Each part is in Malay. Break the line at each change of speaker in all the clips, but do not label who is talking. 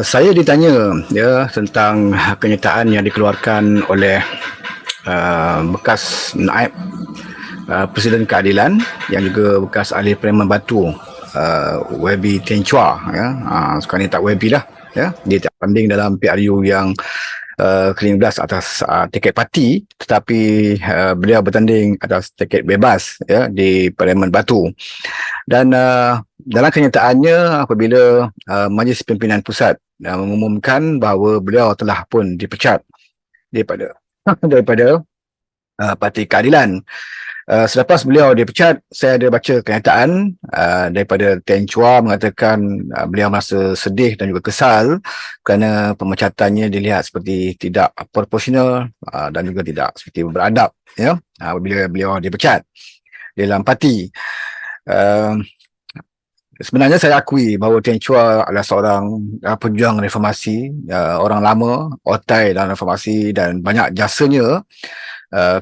Saya ditanya ya tentang kenyataan yang dikeluarkan oleh bekas naib Presiden Keadilan yang juga bekas ahli Parlimen Batu, Webby Teng Chua ya. Sekarang ni tak Webby dah ya. Dia tak tanding dalam PRU yang ke-15 atas tiket parti, tetapi beliau bertanding atas tiket bebas ya di Parlimen Batu. Dan dalam kenyataannya apabila Majlis Pimpinan Pusat mengumumkan bahawa beliau telah pun dipecat daripada daripada Parti Keadilan. Selepas beliau dipecat, saya ada baca kenyataan daripada Teng Chua mengatakan beliau merasa sedih dan juga kesal kerana pemecatannya dilihat seperti tidak proporsional dan juga tidak seperti beradab ya apabila beliau dipecat dalam parti. Uh, Sebenarnya saya akui bahawa Teng Chua adalah seorang pejuang reformasi, orang lama, otai dalam reformasi dan banyak jasanya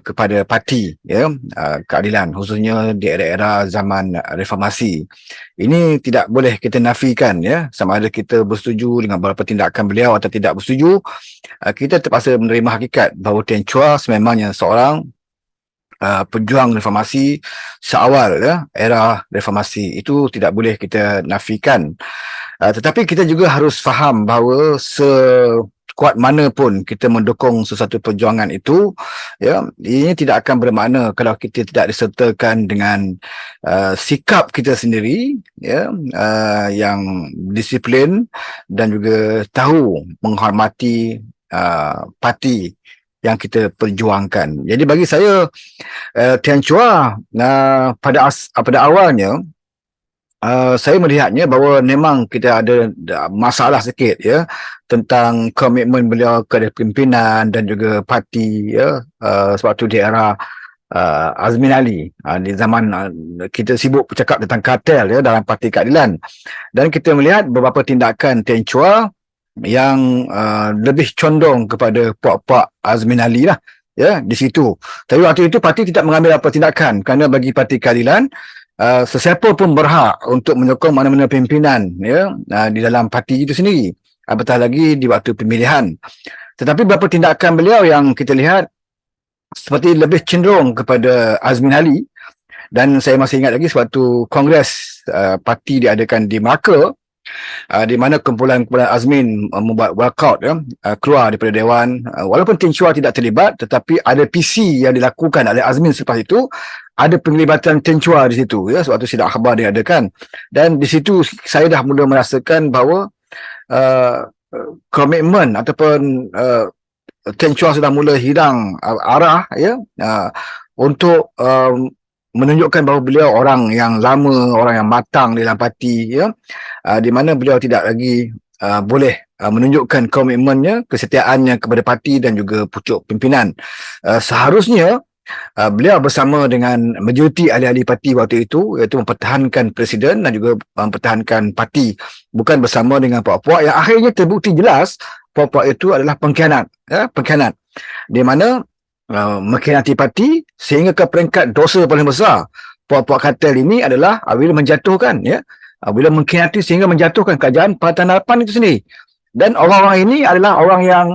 kepada parti ya, keadilan khususnya di era-era zaman reformasi. Ini tidak boleh kita nafikan ya, sama ada kita bersetuju dengan beberapa tindakan beliau atau tidak bersetuju. Kita terpaksa menerima hakikat bahawa Teng Chua sememangnya seorang pejuang reformasi seawal ya, era reformasi. Itu tidak boleh kita nafikan. Tetapi kita juga harus faham bahawa sekuat mana pun kita mendukung sesuatu perjuangan itu ya, ini tidak akan bermakna kalau kita tidak disertakan dengan sikap kita sendiri ya, yang disiplin dan juga tahu menghormati parti yang kita perjuangkan. Jadi bagi saya Teng Chua pada awalnya saya melihatnya bahawa memang kita ada masalah sikit ya tentang komitmen beliau kepada pimpinan dan juga parti ya, sebab tu di era Azmin Ali, di zaman kita sibuk bercakap tentang kartel ya dalam Parti Keadilan, dan kita melihat beberapa tindakan Teng Chua yang lebih condong kepada puak-puak Azmin Ali lah ya di situ. Tapi waktu itu parti tidak mengambil apa tindakan kerana bagi Parti Keadilan sesiapa pun berhak untuk menyokong mana-mana pimpinan ya di dalam parti itu sendiri, apatah lagi di waktu pemilihan. Tetapi beberapa tindakan beliau yang kita lihat seperti lebih cenderung kepada Azmin Ali, dan saya masih ingat lagi sewaktu kongres parti diadakan di Melaka, di mana kumpulan-kumpulan Azmin membuat walkout ya, keluar daripada Dewan. Walaupun Teng Chua tidak terlibat, tetapi ada PC yang dilakukan oleh Azmin selepas itu, ada penglibatan Teng Chua di situ ya, sewaktu sidang khabar diadakan. Dan di situ saya dah mula merasakan bahawa komitmen ataupun Teng Chua sudah mula hilang arah ya, untuk menunjukkan bahawa beliau orang yang lama, orang yang matang dalam parti ya, di mana beliau tidak lagi boleh menunjukkan komitmennya, kesetiaannya kepada parti dan juga pucuk pimpinan. Seharusnya beliau bersama dengan majoriti ahli-ahli parti waktu itu, iaitu mempertahankan presiden dan juga mempertahankan parti, bukan bersama dengan puak-puak yang akhirnya terbukti jelas puak-puak itu adalah pengkhianat ya, pengkhianat di mana mengkhianati parti sehingga ke peringkat dosa paling besar. Puak-puak kartel ini adalah bila menjatuhkan ya, bila mengkhianati sehingga menjatuhkan kerajaan Pakatan Harapan itu sendiri. Dan orang-orang ini adalah orang yang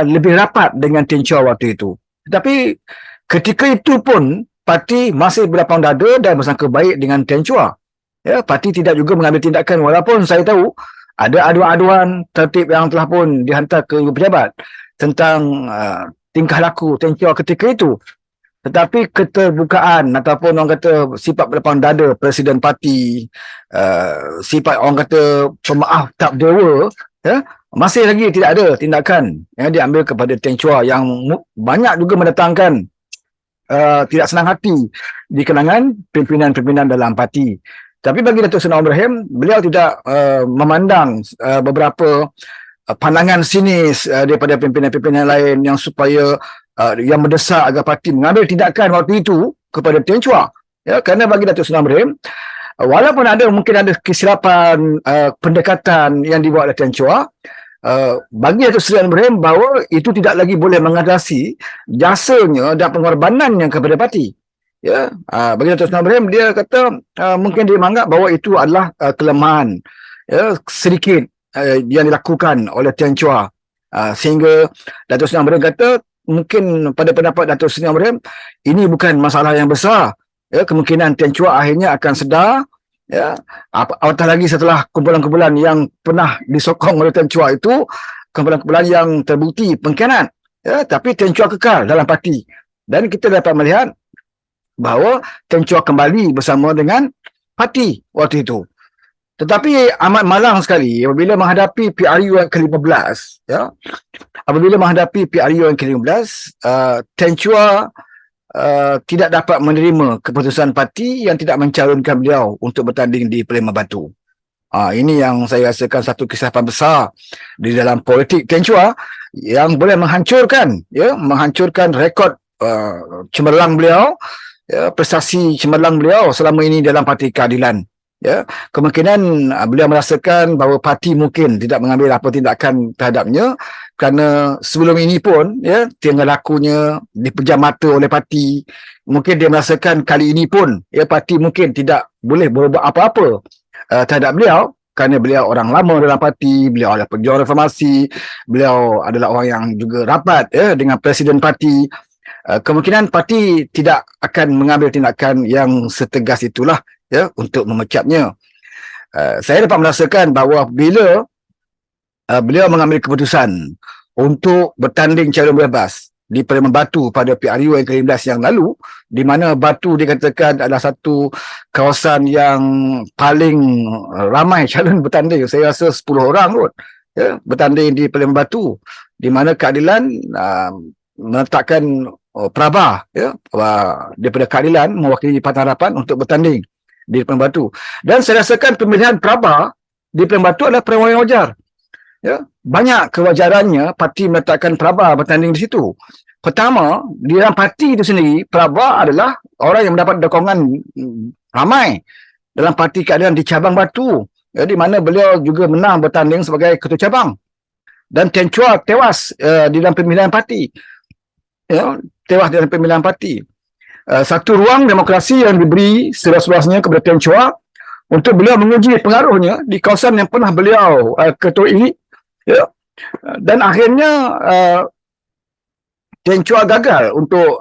lebih rapat dengan Teng Chua waktu itu. Tetapi ketika itu pun parti masih berlapang dada dan bersangka baik dengan Teng Chua. Ya, parti tidak juga mengambil tindakan, walaupun saya tahu ada aduan-aduan tertib yang telah pun dihantar ke pejabat tentang tingkah laku Teng Chua ketika itu. Tetapi keterbukaan ataupun orang kata sifat berlapang dada presiden parti, sifat orang kata pemaaf tak dewa ya, masih lagi tidak ada tindakan yang diambil kepada Teng Chua, yang banyak juga mendatangkan tidak senang hati di kalangan pimpinan-pimpinan dalam parti. Tapi bagi Datuk Seri Anwar Ibrahim, beliau tidak memandang beberapa pandangan sinis daripada pimpinan-pimpinan lain yang supaya yang mendesak agar parti mengambil tindakan waktu itu kepada Teng Chua ya, kerana bagi Datuk Seri Anwar Ibrahim, walaupun mungkin ada kesilapan pendekatan yang dibuat oleh Teng Chua, bagi Datuk Seri Anwar Ibrahim bahawa itu tidak lagi boleh mengatasi jasanya dan pengorbanannya kepada parti ya. Bagi Datuk Seri Anwar Ibrahim, dia kata mungkin dia menganggap bahawa itu adalah kelemahan ya, sedikit yang dilakukan oleh Tian Chua, sehingga Datuk Seri Amrin kata mungkin pada pendapat Datuk Seri Amrin ini bukan masalah yang besar, ya, kemungkinan Tian Chua akhirnya akan sedar, ya, apatah lagi setelah kumpulan-kumpulan yang pernah disokong oleh Tian Chua itu kumpulan-kumpulan yang terbukti pengkhianat, ya, tapi Tian Chua kekal dalam parti dan kita dapat melihat bahawa Tian Chua kembali bersama dengan parti waktu itu. Tetapi amat malang sekali apabila menghadapi PRU yang ke-15, ya. Apabila menghadapi PRU yang ke-15, Tian Chua tidak dapat menerima keputusan parti yang tidak mencalonkan beliau untuk bertanding di Parlimen Batu. Ini yang saya rasakan satu kesilapan besar di dalam politik Tian Chua yang boleh menghancurkan rekod cemerlang beliau, ya, prestasi cemerlang beliau selama ini dalam Parti Keadilan. Ya, kemungkinan beliau merasakan bahawa parti mungkin tidak mengambil apa tindakan terhadapnya kerana sebelum ini pun, ya, tinggal lakunya dipejam mata oleh parti. Mungkin dia merasakan kali ini pun, ya, parti mungkin tidak boleh berbuat apa-apa terhadap beliau kerana beliau orang lama dalam parti, beliau adalah pejuang reformasi, beliau adalah orang yang juga rapat, ya, dengan presiden parti. Kemungkinan parti tidak akan mengambil tindakan yang setegas itulah, ya, untuk memecatnya. Saya dapat merasakan bahawa bila beliau mengambil keputusan untuk bertanding calon bebas di Parlimen Batu pada PRU yang ke-15 yang lalu, di mana Batu dikatakan adalah satu kawasan yang paling ramai calon bertanding. Saya rasa 10 orang kot, ya, bertanding di Parlimen Batu, di mana Keadilan meletakkan Prabha, ya, daripada Keadilan mewakili Pakatan Harapan untuk bertanding di Parlimen Batu. Dan saya rasakan pemilihan Prabha di Parlimen Batu adalah perkara yang wajar. Ya, banyak kewajarannya parti meletakkan Prabha bertanding di situ. Pertama, di dalam parti itu sendiri, Prabha adalah orang yang mendapat dukungan ramai dalam Parti Keadilan di cabang Batu, ya, di mana beliau juga menang bertanding sebagai ketua cabang. Dan Tian Chua tewas di dalam pemilihan parti. Ya, tewas dalam pemilihan parti. Satu ruang demokrasi yang diberi seluas-luasnya kepada Tian Chua untuk beliau menguji pengaruhnya di kawasan yang pernah beliau ketuai, ya. Dan akhirnya Tian Chua gagal untuk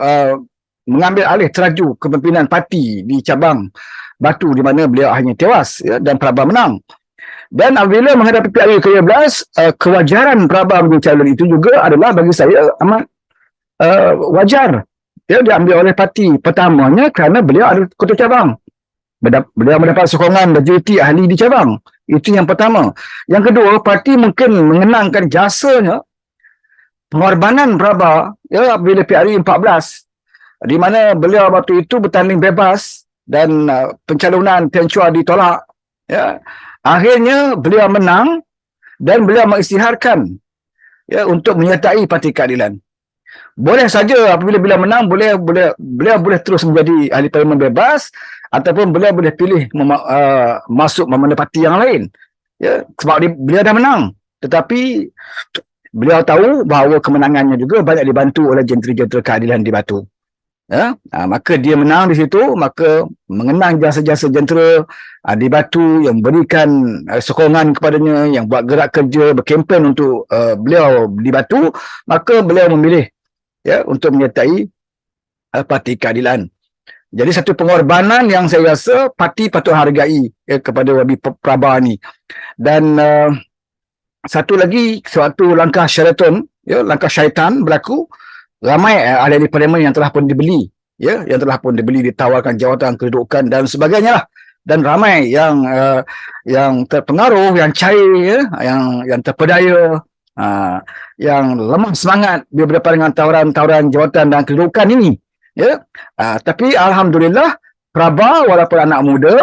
mengambil alih teraju kepimpinan parti di cabang Batu, di mana beliau akhirnya tewas, ya, dan Prabha menang. Dan apabila menghadapi PRU ke-15, kewajaran Prabha menjadi calon itu juga adalah bagi saya amat wajar. Dia diambil oleh parti pertamanya kerana beliau ada ketua cabang. Beliau mendapat sokongan majoriti ahli di cabang. Itu yang pertama. Yang kedua, parti mungkin mengenangkan jasanya, pengorbanan Prabha, ya, bila PRU 14, di mana beliau waktu itu bertanding bebas dan pencalonan Tian Chua ditolak. Ya. Akhirnya beliau menang dan beliau mengisytiharkan, ya, untuk menyertai Parti Keadilan. Boleh saja apabila beliau menang, beliau boleh terus menjadi ahli parlimen bebas, ataupun beliau boleh pilih masuk memandu parti yang lain, ya, sebab beliau dah menang. Tetapi beliau tahu bahawa kemenangannya juga banyak dibantu oleh jentera-jentera keadilan di Batu, ya. Maka dia menang di situ, maka mengenang jasa-jasa jentera di Batu yang berikan sokongan kepadanya, yang buat gerak kerja, berkempen untuk beliau di Batu, maka beliau memilih, ya, untuk menyertai Parti Keadilan. Jadi satu pengorbanan yang saya rasa parti patut hargai, ya, kepada Wabi Prabha ni. Dan satu lagi, suatu langkah syaitan, ya, langkah syaitan berlaku. Ramai ahli parlimen yang telah pun dibeli, ya, yang telah pun dibeli, ditawarkan jawatan kedudukan dan sebagainya lah. Dan ramai yang terpengaruh, yang cair, ya, yang terpedaya, yang lemah semangat bila berdepan dengan tawaran-tawaran jawatan dan kedudukan ini, ya. Tapi alhamdulillah, Prabha walaupun anak muda,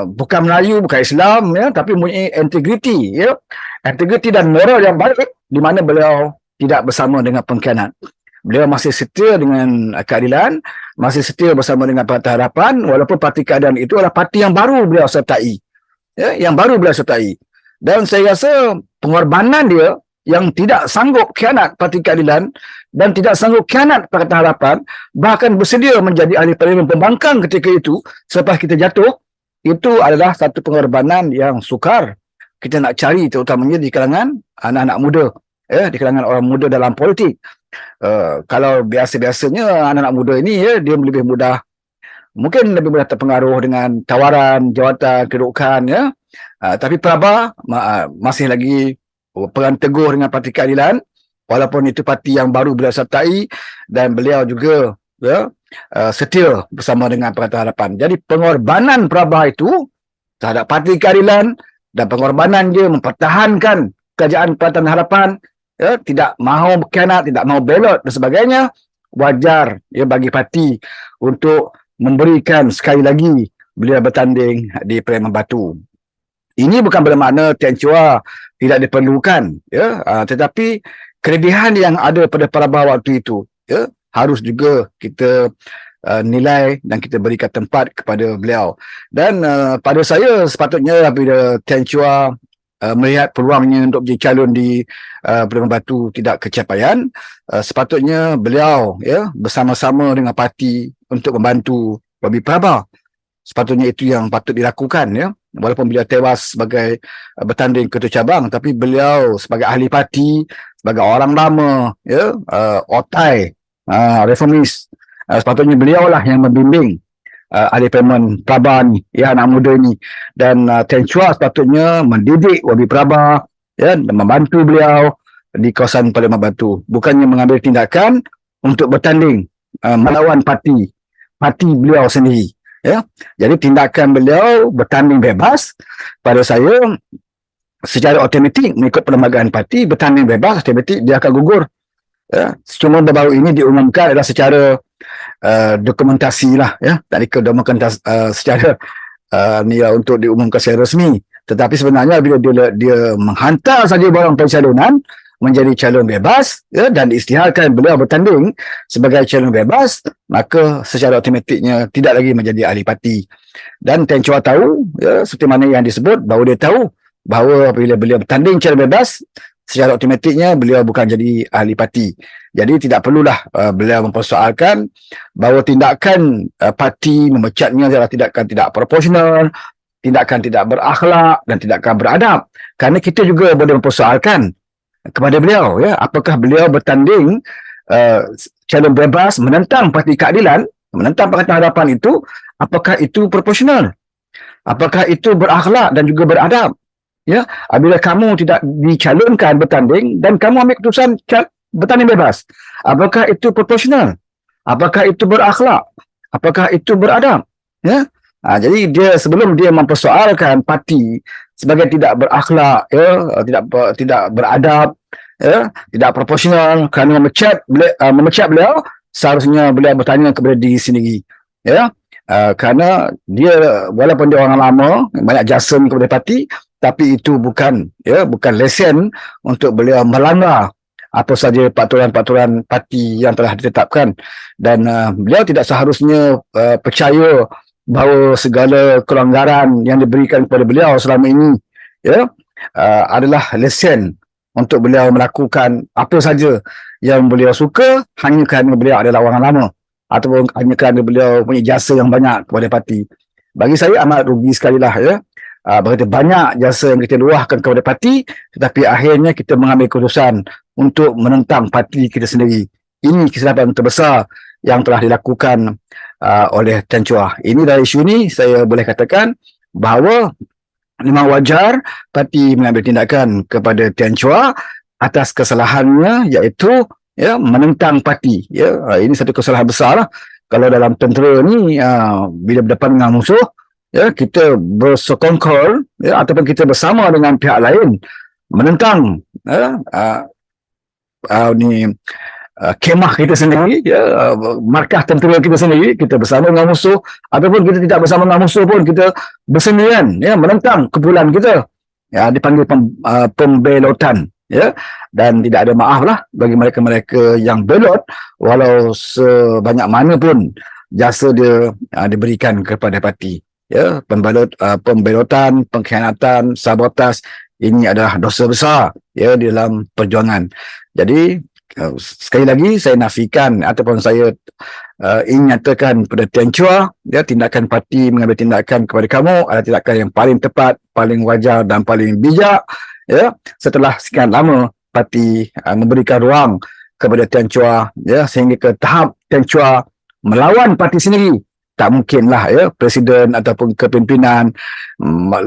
bukan Melayu, bukan Islam, ya, tapi mempunyai integriti, ya, integriti dan moral yang baik, di mana beliau tidak bersama dengan pengkhianat. Beliau masih setia dengan Keadilan, masih setia bersama dengan Pakatan Harapan, walaupun Parti Keadilan itu adalah parti yang baru beliau sertai, ya, yang baru beliau sertai. Dan saya rasa pengorbanan dia yang tidak sanggup khianat Parti Keadilan dan tidak sanggup khianat Pakatan Harapan, bahkan bersedia menjadi ahli parlimen pembangkang ketika itu selepas kita jatuh, itu adalah satu pengorbanan yang sukar kita nak cari terutamanya di kalangan anak-anak muda, di kalangan orang muda dalam politik. Kalau biasa-biasanya anak-anak muda ini dia lebih mudah, mungkin lebih mudah terpengaruh dengan tawaran jawatan kedudukan, tapi Praba masih lagi pegang teguh dengan Parti Keadilan, walaupun itu parti yang baru beliau sertai, dan beliau juga setia bersama dengan Pakatan Harapan. Jadi pengorbanan Praba itu terhadap Parti Keadilan dan pengorbanan dia mempertahankan kerajaan Pakatan Harapan, tidak mahu berkhianat, tidak mahu belot dan sebagainya, wajar bagi parti untuk memberikan sekali lagi beliau bertanding di Parlimen Batu. Ini bukan bermakna Tian Chua tidak diperlukan, tetapi kelebihan yang ada pada Praba waktu itu harus juga kita nilai dan kita berikan tempat kepada beliau. Dan pada saya sepatutnya apabila Tian Chua melihat peluangnya untuk menjadi calon di Parlimen Batu tidak kecapaian, sepatutnya beliau bersama-sama dengan parti untuk membantu Wabi Praba. Sepatutnya itu yang patut dilakukan, walaupun beliau tewas sebagai bertanding ketua cabang, tapi beliau sebagai ahli parti, sebagai orang lama, otai, reformis, sepatutnya beliau lah yang membimbing ahli Parlimen Praba ni, anak muda ni. Dan Tian Chua sepatutnya mendidik Wabi Praba, dan membantu beliau di kawasan Parlimen Batu, bukannya mengambil tindakan untuk bertanding melawan parti beliau sendiri. Jadi tindakan beliau bertanding bebas, pada saya secara otomatik mengikut perlembagaan parti, bertanding bebas otomatik dia akan gugur. Cuma baru ini diumumkan adalah secara dokumentasi lah, tak ke dokumentasi secara untuk diumumkan secara resmi. Tetapi sebenarnya bila dia menghantar saja barang pencalonan menjadi calon bebas, dan diisytiharkan beliau bertanding sebagai calon bebas, maka secara otomatiknya tidak lagi menjadi ahli parti. Dan Tian Chua tahu, seperti mana yang disebut, bahawa dia tahu bahawa bila beliau bertanding calon bebas, secara otomatiknya beliau bukan jadi ahli parti. Jadi tidak perlulah beliau mempersoalkan bahawa tindakan parti memecatnya adalah tindakan tidak proporsional, tindakan tidak berakhlak dan tindakan beradab. Kerana kita juga boleh mempersoalkan kepada beliau, apakah beliau bertanding calon bebas menentang Parti Keadilan, menentang Pakatan Harapan itu, apakah itu proporsional, apakah itu berakhlak dan juga beradab. Apabila kamu tidak dicalonkan bertanding dan kamu ambil keputusan bertanding bebas, apakah itu proporsional, apakah itu berakhlak, apakah itu beradab. Jadi dia sebelum dia mempersoalkan parti sebagai tidak berakhlak, tidak beradab, tidak proporsional kerana memecat beliau, seharusnya beliau bertanya kepada diri sendiri, kerana dia walaupun dia orang lama, banyak jasa kepada parti, tapi itu bukan lesen untuk beliau melanggar apa saja peraturan-peraturan parti yang telah ditetapkan. Dan beliau tidak seharusnya percaya bahawa segala kelanggaran yang diberikan kepada beliau selama ini adalah lesen untuk beliau melakukan apa saja yang beliau suka hanya kerana beliau adalah orang lama, ataupun hanya kerana beliau punya jasa yang banyak kepada parti. Bagi saya amat rugi sekali lah, berkata banyak jasa yang kita luahkan kepada parti, tetapi akhirnya kita mengambil keputusan untuk menentang parti kita sendiri. Ini kesilapan terbesar yang telah dilakukan oleh Tian Chua. Ini dari isu ini saya boleh katakan bahawa memang wajar parti mengambil tindakan kepada Tian Chua atas kesalahannya, iaitu menentang parti. Ini satu kesalahan besar lah. Kalau dalam tentera ni bila berdepan dengan musuh, kita bersekongkol, ataupun kita bersama dengan pihak lain menentang kemah kita sendiri, markah tentera kita sendiri, kita bersama dengan musuh, ataupun kita tidak bersama dengan musuh pun kita bersendirian menentang kumpulan kita, dipanggil pembelotan, dan tidak ada maaf lah bagi mereka-mereka yang belot, walau sebanyak mana pun jasa dia diberikan kepada parti. Pembelotan, pengkhianatan, sabotaj, ini adalah dosa besar di dalam perjuangan. Jadi sekali lagi saya nafikan ataupun saya ingin nyatakan kepada Tian Chua, ya, tindakan parti mengambil tindakan kepada kamu adalah tindakan yang paling tepat, paling wajar dan paling bijak, ya, setelah sekian lama parti memberikan ruang kepada Tian Chua, ya, sehingga ke tahap Tian Chua melawan parti sendiri. Tak mungkinlah, ya, presiden ataupun kepimpinan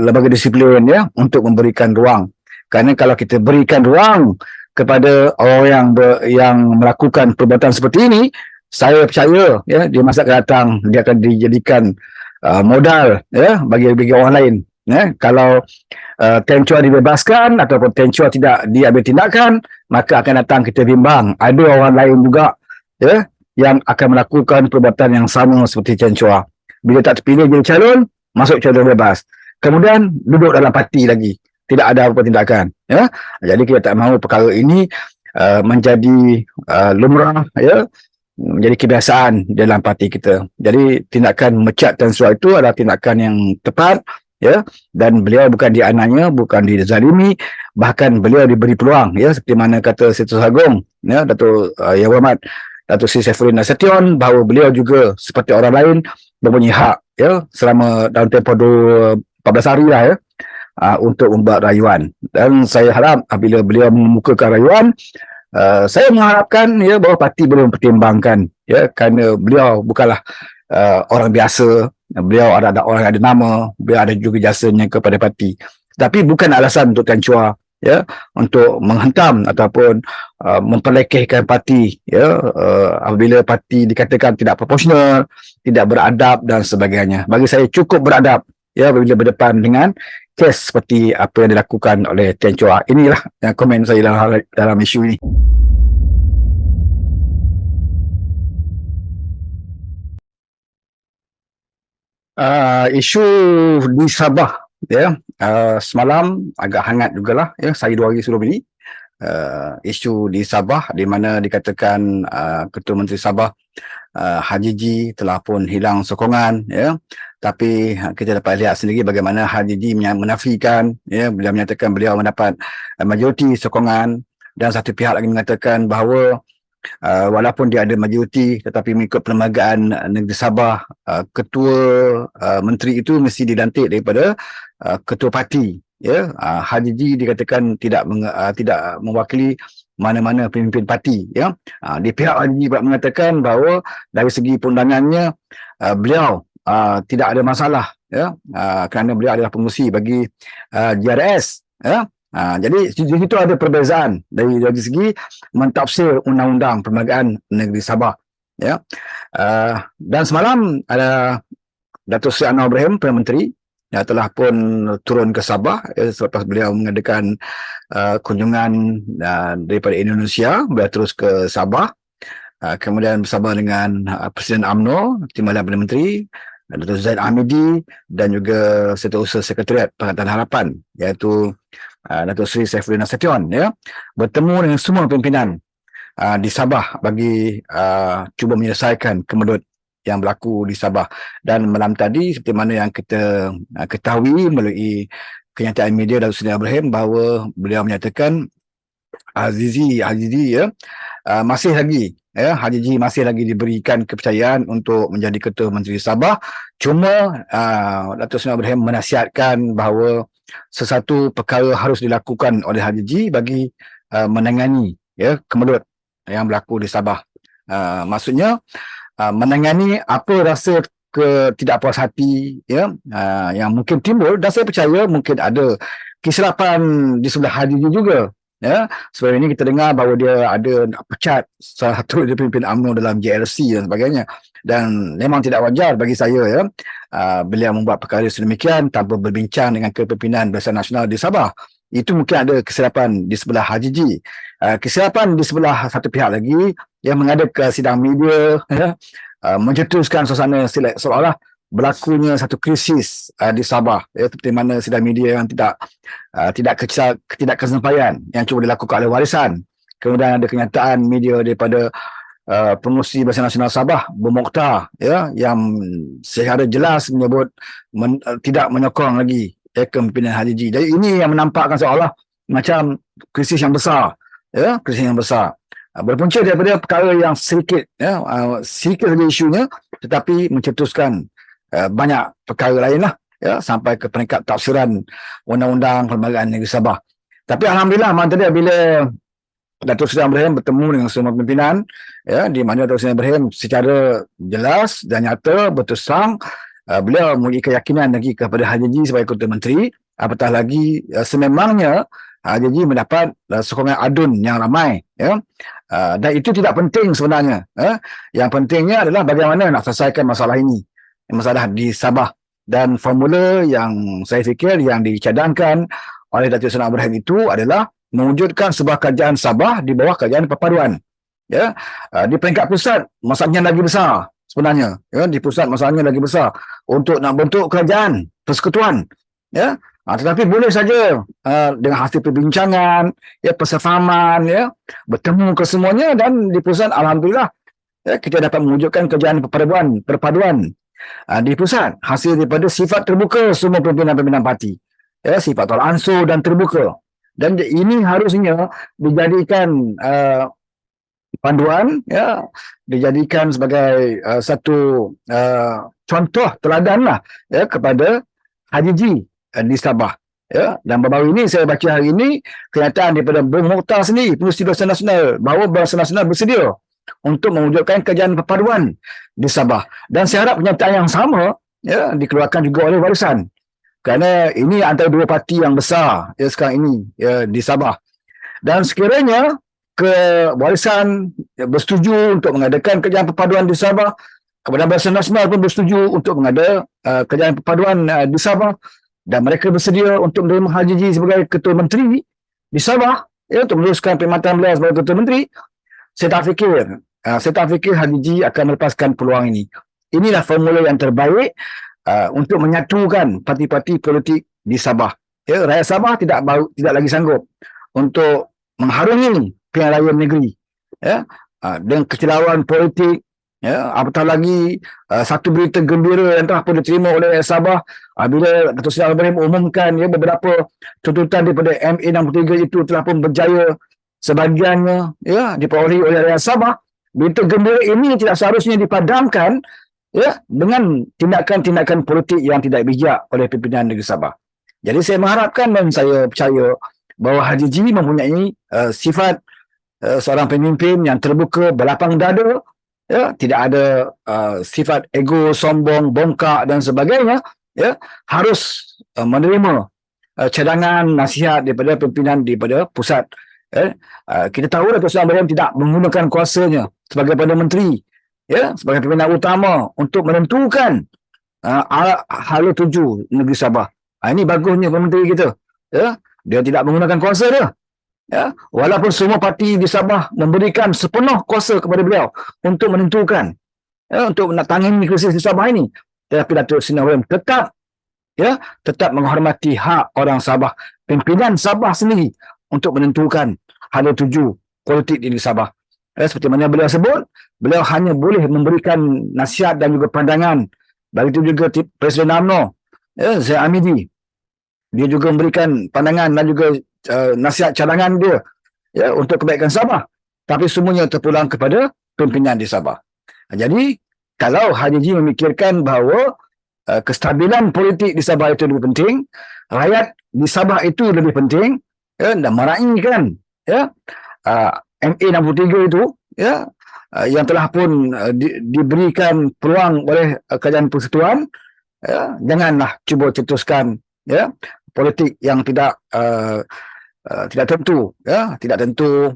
lembaga disiplin, ya, untuk memberikan ruang. Kerana kalau kita berikan ruang kepada orang yang melakukan perbuatan seperti ini, saya percaya, ya, di masa akan datang dia akan dijadikan modal, ya, bagi orang lain. Ya. Kalau Tian Chua dibebaskan ataupun Tian Chua tidak diambil tindakan, maka akan datang kita bimbang ada orang lain juga, ya, yang akan melakukan perbuatan yang sama seperti Tian Chua. Bila tak terpilih jadi calon, masuk calon bebas. Kemudian duduk dalam parti lagi. Tidak ada apa tindakan. Ya? Jadi kita tak mahu perkara ini menjadi lumrah, ya, menjadi kebiasaan dalam parti kita. Jadi tindakan memecat Tan Sri itu adalah tindakan yang tepat, ya, dan beliau bukan diananya, bukan dizalimi, bahkan beliau diberi peluang, ya, seperti mana kata Setiausaha Agung, ya, Datuk Yang Berhormat Datuk Seri Saifuddin Nasution, bahawa beliau juga seperti orang lain mempunyai hak, ya, selama dalam tempoh 14 hari lah, ya, untuk membuat rayuan. Dan saya harap apabila beliau mengemukakan rayuan, saya mengharapkan, ya, bahawa parti boleh mempertimbangkan, ya, kerana beliau bukanlah orang biasa, beliau ada orang yang ada nama, beliau ada juga jasanya kepada parti. Tapi bukan alasan untuk Tan Chua, ya, untuk menghentam ataupun memperlekehkan parti, ya, apabila parti dikatakan tidak proporsional, tidak beradab dan sebagainya. Bagi saya cukup beradab, ya, bila berdepan dengan kes seperti apa yang dilakukan oleh Tian Chua. Inilah yang komen saya dalam isu ini. Isu di Sabah, ya, semalam agak hangat jugalah, ya, saya 2 hari sebelum ini. Isu di Sabah di mana dikatakan Ketua Menteri Sabah Haji G telah pun hilang sokongan, ya, tapi kita dapat lihat sendiri bagaimana Haji G menafikan, ya, beliau menyatakan beliau mendapat majoriti sokongan, dan satu pihak lagi mengatakan bahawa walaupun dia ada majoriti tetapi mengikut Perlembagaan Negeri Sabah, ketua menteri itu mesti dilantik daripada ketua parti, ya. Haji G dikatakan tidak mewakili mana-mana pemimpin parti, ya. Di pihak Haji G mengatakan bahawa dari segi perundangannya beliau tidak ada masalah, ya, kerana beliau adalah pengurusi bagi GRS, ya. Jadi di situ ada perbezaan dari segi mentafsir Undang-Undang Perlembagaan Negeri Sabah, ya. Dan semalam ada Datuk Seri Anwar Ibrahim, Perdana Menteri, yang telah pun turun ke Sabah, ya, selepas beliau mengadakan kunjungan daripada Indonesia, beliau terus ke Sabah, kemudian bersama dengan Presiden UMNO, Timbalan Perdana Menteri, Datuk Zaid Hamidi, dan juga Setiausaha Sekretariat Pakatan Harapan, iaitu Datuk Seri Saifuddin Nasution, ya, bertemu dengan semua pimpinan di Sabah bagi cuba menyelesaikan kemelut yang berlaku di Sabah. Dan malam tadi seperti mana yang kita ketahui melalui kenyataan media Datuk Seri Ibrahim, bahawa beliau menyatakan Haji G, ya, masih lagi, ya, Haji G masih lagi diberikan kepercayaan untuk menjadi Ketua Menteri Sabah. Cuma Datuk Seri Ibrahim menasihatkan bahawa sesuatu perkara harus dilakukan oleh Haji G bagi menangani, ya, kemelut yang berlaku di Sabah. Maksudnya menangani apa rasa ketidakpuas hati, ya, yang mungkin timbul, dan saya percaya mungkin ada kesilapan di sebelah Haji G juga, ya. Sebelum ini kita dengar bahawa dia ada nak pecat salah satu dari pemimpin UMNO dalam JLC dan sebagainya, dan memang tidak wajar bagi saya, ya, beliau membuat perkara sedemikian tanpa berbincang dengan kepimpinan Barisan Nasional di Sabah. Itu mungkin ada kesilapan di sebelah Haji G. Kesilapan di sebelah satu pihak lagi yang mengadakan sidang media, ya, mencetuskan suasana seolah-olah berlakunya satu krisis di Sabah, ya, seperti mana sidang media yang tidak kesampaian yang cuba dilakukan oleh Warisan. Kemudian ada kenyataan media daripada pengurusi Barisan Nasional Sabah, Bermokhtar, ya, yang secara jelas menyebut tidak menyokong lagi, ya, kepimpinan Haji G. Jadi ini yang menampakkan seolah macam krisis yang besar, ya, krisis yang besar. berpunca daripada perkara yang sedikit, sedikit saja isunya, tetapi mencetuskan banyak perkara lain lah, sampai ke peringkat tafsiran Undang-Undang Perlembagaan Negeri Sabah. Tapi alhamdulillah tadi bila Datuk Seri Ibrahim bertemu dengan semua pimpinan, di mana Datuk Seri Ibrahim secara jelas dan nyata berterus terang beliau mempunyai keyakinan lagi kepada Haji sebagai Ketua Menteri, apatah lagi sememangnya Haji mendapat sokongan adun yang ramai, dan itu tidak penting sebenarnya. Yang pentingnya adalah bagaimana nak selesaikan masalah ini, masalah di Sabah, dan formula yang saya fikir yang dicadangkan oleh Datuk Seri Ibrahim itu adalah mewujudkan sebuah kerajaan Sabah di bawah kerajaan perpaduan. Di peringkat pusat masalahnya lagi besar sebenarnya. Di pusat masalahnya lagi besar untuk nak bentuk kerajaan persekutuan. Tetapi boleh saja dengan hasil perbincangan, persefahaman, bertemu kesemuanya, dan di pusat alhamdulillah kita dapat mewujudkan kerajaan perpaduan di pusat hasil daripada sifat terbuka semua pimpinan-pimpinan parti. Sifat tolak ansur dan terbuka. Dan ini harusnya dijadikan panduan, dijadikan sebagai satu contoh teladan lah, kepada Haji di Sabah. Dan baru-baru ini saya baca hari ini kenyataan daripada Bung Mokhtar sendiri, Pengerusi Barisan Nasional, bahawa Barisan Nasional bersedia untuk mewujudkan kerajaan perpaduan di Sabah. Dan saya harap kenyataan yang sama dikeluarkan juga oleh Barisan. Kerana ini antara dua parti yang besar sekarang ini di Sabah. Dan sekiranya Barisan bersetuju untuk mengadakan kerajaan perpaduan di Sabah, kemudian Barisan Nasional pun bersetuju untuk mengadakan kerajaan perpaduan di Sabah, dan mereka bersedia untuk menerima Haji sebagai Ketua Menteri di Sabah, untuk meneruskan perkhidmatan beliau sebagai Ketua Menteri, saya tak fikir Haji akan melepaskan peluang ini. Inilah formula yang terbaik untuk menyatukan parti-parti politik di Sabah. Rakyat Sabah tidak lagi sanggup untuk mengharungi pilihan raya negeri, dengan kecelawan politik, apatah lagi satu berita gembira yang telah pun diterima oleh rakyat Sabah bila Datuk Seri Ibrahim umumkan beberapa tuntutan daripada MA 63 itu telah pun berjaya sebahagiannya diperolehi oleh rakyat Sabah. Berita gembira ini tidak seharusnya dipadamkan dengan tindakan-tindakan politik yang tidak bijak oleh pimpinan negeri Sabah. Jadi saya mengharapkan dan saya percaya bahawa Haji mempunyai sifat seorang pemimpin yang terbuka, berlapang dada, tidak ada sifat ego, sombong, bongkak dan sebagainya, harus menerima cadangan, nasihat daripada pimpinan daripada pusat. Kita tahu Datuk Seri Ibrahim tidak menggunakan kuasanya sebagai Perdana Menteri, sebagai pimpinan utama untuk menentukan hala tuju negeri Sabah. Ini bagusnya Menteri kita. Dia tidak menggunakan kuasa dia. Walaupun semua parti di Sabah memberikan sepenuh kuasa kepada beliau untuk menentukan, untuk nak tangani krisis di Sabah ini, tetapi Datuk Seri Ibrahim tetap menghormati hak orang Sabah, pimpinan Sabah sendiri untuk menentukan hala tuju politik di Sabah. Seperti mana beliau sebut, beliau hanya boleh memberikan nasihat dan juga pandangan. Begitu juga Presiden UMNO, Zaid Amidi, dia juga memberikan pandangan dan juga nasihat cadangan dia untuk kebaikan Sabah. Tapi semuanya terpulang kepada pimpinan di Sabah. Jadi, kalau Haji memikirkan bahawa kestabilan politik di Sabah itu lebih penting, rakyat di Sabah itu lebih penting, dan meraihkan MA 63 itu, yang telah pun diberikan peluang oleh kerajaan persekutuan, janganlah cuba cetuskan politik yang tidak tentu, tidak tentu,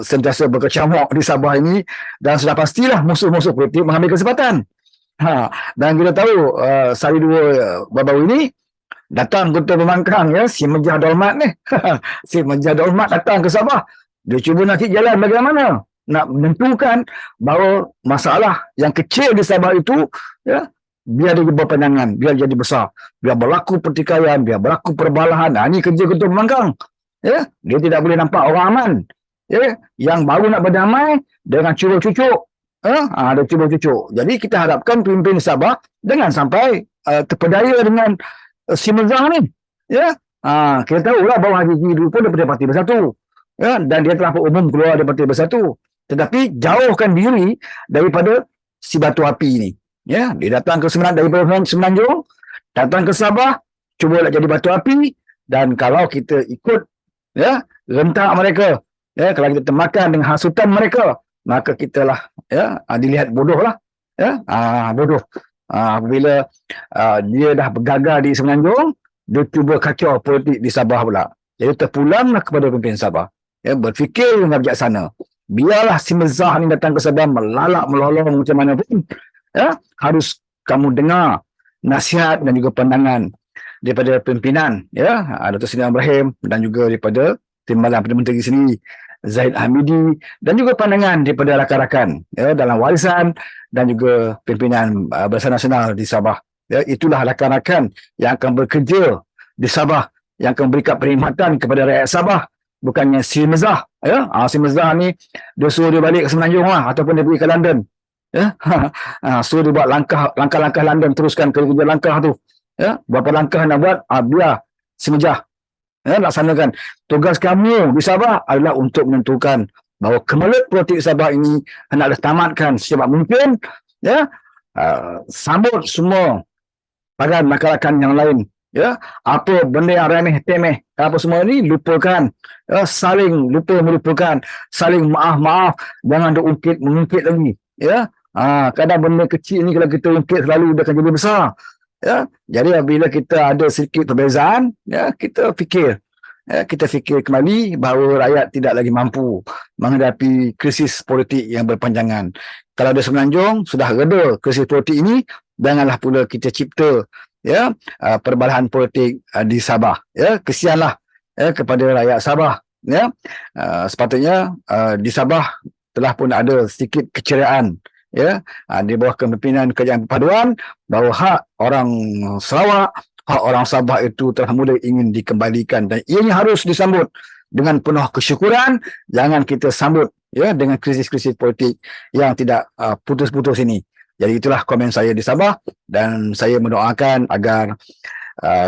sentiasa berkecamuk di Sabah ini, dan sudah pastilah musuh-musuh politik mengambil kesempatan. Dan kita tahu sehari dua baru ini datang Kota Pemangkang, si Mejah Dolmat ni. Si Mejah Dolmat datang ke Sabah. Dia cuba nak jalan bagaimana nak menentukan bahawa masalah yang kecil di Sabah itu, biar dia berpandangan, biar jadi besar, biar berlaku pertikaian, biar berlaku perbalahan. Ini kerja Kota Pemangkang. Dia tidak boleh nampak orang aman. Yang baru nak berdamai dengan cucuk-cucuk. Ada cucuk-cucuk. Jadi kita harapkan pemimpin Sabah jangan sampai terpedaya dengan si Mezah ni. Kita tahulah bahawa Haji dulu pun daripada Parti Bersatu. ya, dan dia telah berumum keluar dari Parti Bersatu, tetapi jauhkan diri daripada si batu api ini. Ya, dia datang ke Semenanjung, datang ke Sabah, cuba nak jadi batu api, dan kalau kita ikut ya rentak mereka, ya, kalau kita termakan dengan hasutan mereka, maka kita lah ya dilihat bodoh lah, ya, bodoh. Apabila dia dah bergagal di Semenanjung, dia cuba kacau politik di Sabah pula. Jadi terpulanglah kepada pemimpin Sabah, ya, berfikir dengan bijaksana. Biarlah si Mezah ni datang ke Sabah melalak melolong macam mana pun, ya, harus kamu dengar nasihat dan juga pandangan daripada pimpinan, ya, Dato' Seri Ibrahim, dan juga daripada Timbalan Perdana Menteri sendiri Zahid Hamidi, dan juga pandangan daripada rakan-rakan, ya, dalam warisan dan juga pimpinan Barisan Nasional di Sabah. Ya, itulah rakan-rakan yang akan bekerja di Sabah, yang akan berikan perkhidmatan kepada rakyat Sabah, bukannya si Mezah. Ya, si Mezah ni dia suruh dia balik ke Semenanjung lah, ataupun dia pergi ke London. Ya, suruh dia buat langkah-langkah London, teruskan kerja langkah tu. Ya, berapa langkah nak buat, biar si Mezah laksanakan. Tugas kamu di Sabah adalah untuk menentukan bahawa kemelut politik Sabah ini hendaklah tamatkan secepat mungkin. Ya, sambut semua badan masyarakat yang lain. Ya, apa benda yang remeh temeh, apa semua ni lupakan. Ya, saling melupakan, saling maaf, jangan mengungkit lagi. Ya, kadang benda kecil ni kalau kita ungkit selalu dia akan jadi besar. Ya, jadi apabila kita ada sedikit perbezaan, ya, kita fikir kembali bahawa rakyat tidak lagi mampu menghadapi krisis politik yang berpanjangan. Kalau ada Semenanjung sudah reda krisis politik ini, janganlah pula kita cipta ya perbalahan politik di Sabah. Ya, kesianlah kepada rakyat Sabah. Ya, sepatutnya di Sabah telah pun ada sedikit keceriaan, ya, di bawah kepimpinan Kerajaan Perpaduan, bahawa hak orang Sarawak, hak orang Sabah itu telah mula ingin dikembalikan, dan ianya harus disambut dengan penuh kesyukuran. Jangan kita sambut ya dengan krisis-krisis politik yang tidak putus-putus ini. Jadi itulah komen saya di Sabah, dan saya mendoakan agar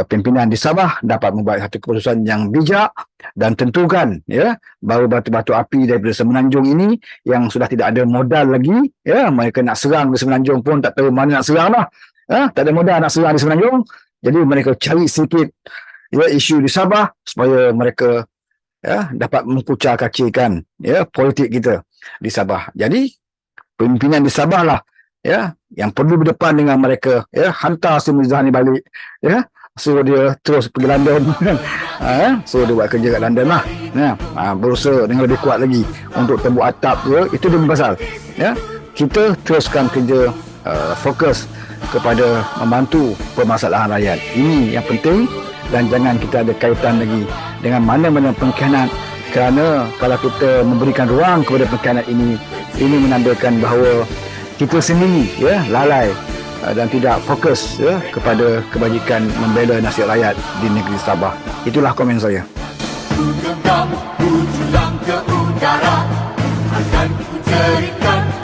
pimpinan di Sabah dapat membuat satu keputusan yang bijak, dan tentukan ya bahawa batu-batu api daripada Semenanjung ini yang sudah tidak ada modal lagi, ya, mereka nak serang di Semenanjung pun tak tahu mana nak serang lah, tak ada modal nak serang di Semenanjung. Jadi mereka cari sedikit ya isu di Sabah supaya mereka ya dapat mengkucar-kacirkan ya politik kita di Sabah. Jadi pimpinan di Sabah lah ya yang perlu berdepan dengan mereka, ya, hantar si Mizah ni balik, ya, suruh dia terus pergi London. Suruh dia buat kerja kat London lah, ya, berusaha dengan lebih kuat lagi untuk tembok atap tu. Itu dia pasal, ya, kita teruskan kerja, fokus kepada membantu permasalahan rakyat. Ini yang penting, dan jangan kita ada kaitan lagi dengan mana-mana pengkhianat, kerana kalau kita memberikan ruang kepada pengkhianat ini menandakan bahawa kita sendiri ya lalai dan tidak fokus ya kepada kebajikan membela nasib rakyat di negeri Sabah. Itulah komen saya. Ku genggam, ku julang ke udara, akan ku cerita